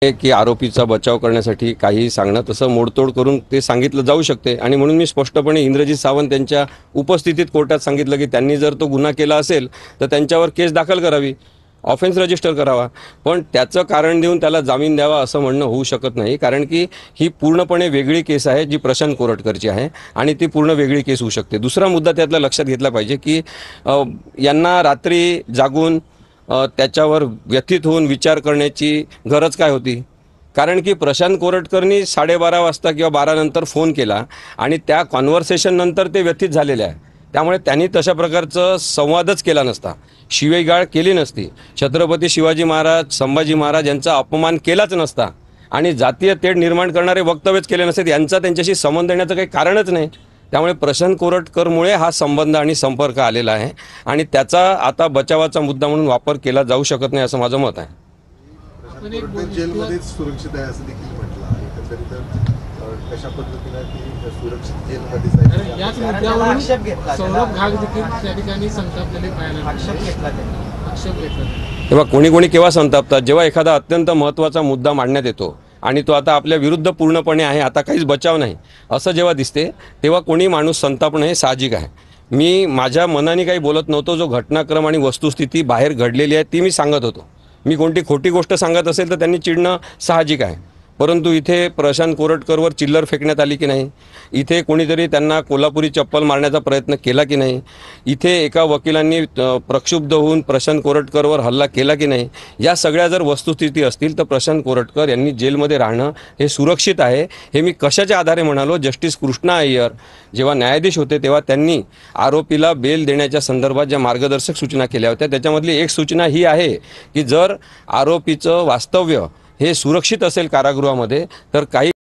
की आरोपीचा बचाव करण्यासाठी काही सांगणं तसं मोडतोड करून ते सांगितलं जाऊ शकते आणि म्हणून मी स्पष्टपणे इंद्रजीत सावंत यांच्या उपस्थितीत कोर्टात सांगितलं की त्यांनी जर तो गुन्हा केला असेल तर त्यांच्यावर केस दाखल करावी, ऑफेन्स रजिस्टर करावा, पण त्याचं कारण देऊन त्याला जामीन द्यावा असं म्हणणं होऊ शकत नाही, कारण की ही पूर्णपणे वेगळी केस आहे जी प्रशांत कोरटकरची आहे आणि ती पूर्ण वेगळी केस होऊ शकते। दुसरा मुद्दा त्यातला लक्षात घेतला पाहिजे की यांना रात्री जागून त्याच्यावर व्यथित होऊन विचार करण्याची गरज काय होती, कारण की प्रशांत कोरटकरनी 12:30 वाजता किंवा 12 नंतर फोन केला आणि त्या कॉन्व्हर्सेशन नंतर ते व्यथित झालेले आहे, त्यामुळे त्यांनी तशा प्रकारचं संवादच केला नसता, शिवेगाळ केली नसती, छत्रपती शिवाजी महाराज संभाजी महाराज यांचा अपमान केलाच नसता आणि जातीय तेढ निर्माण करणारे वक्तव्यच केले नसते, यांचा त्यांच्याशी संबंध देण्याचं काही कारणच नाही। त्यामुळे प्रशांत कोरटकरमुळे हा संबंध आणि संपर्क आलेला आहे आणि त्याचा आता बचावाचा मुद्दा म्हणून वापर केला जाऊ शकत नाही असं माझं मत आहे। जेलमध्येच सुरक्षित आहे असं देखील म्हटलं आहे, एकंदरीत कशा पद्धतीने ती सुरक्षित जेलमध्ये याच मुद्द्यावरून सौरभ घाग देखील त्या ठिकाणी संतापलेले पाहायला आक्षेप घेतला। तेव्हा कोणी केव्हा संतापतात, जेव्हा एखादा अत्यंत महत्त्वाचा मुद्दा मांडण्यात येतो आणि तो आता आपल्या विरुद्ध पूर्णपणे आहे, आता काहीच बचाव नाही असं जेव्हा दिसते तेव्हा कोणी माणूस संतापणं हे साहजिक आहे। मी माझ्या मनाने काही बोलत नव्हतो, जो घटनाक्रम आणि वस्तुस्थिती बाहेर घडलेली आहे ती मी सांगत होतो। मी कोणती खोटी गोष्ट सांगत असेल तर त्यांनी चिडणं साहजिक आहे, परंतु इथे प्रशांत कोरटकरवर चिल्लर फेकण्यात आली की नाही, इथे कोणीतरी त्यांना कोल्हापुरी चप्पल मारण्याचा प्रयत्न केला की नाही, इथे एका वकिलांनी प्रक्षुब्ध होऊन प्रशांत कोरटकरवर हल्ला केला की नाही, या सगळ्या जर वस्तुस्थिती असतील तर प्रशांत कोरटकर यांनी जेलमध्ये राहणं हे सुरक्षित आहे हे मी कशाच्या आधारे म्हणालो। जस्टिस कृष्णा अय्यर जेव्हा न्यायाधीश होते तेव्हा त्यांनी आरोपीला बेल देण्याच्या संदर्भात ज्या मार्गदर्शक सूचना केल्या होत्या त्याच्यामधली एक सूचना ही आहे की जर आरोपीचं वास्तव्य हे सुरक्षित असेल कारागृहामध्ये तर काही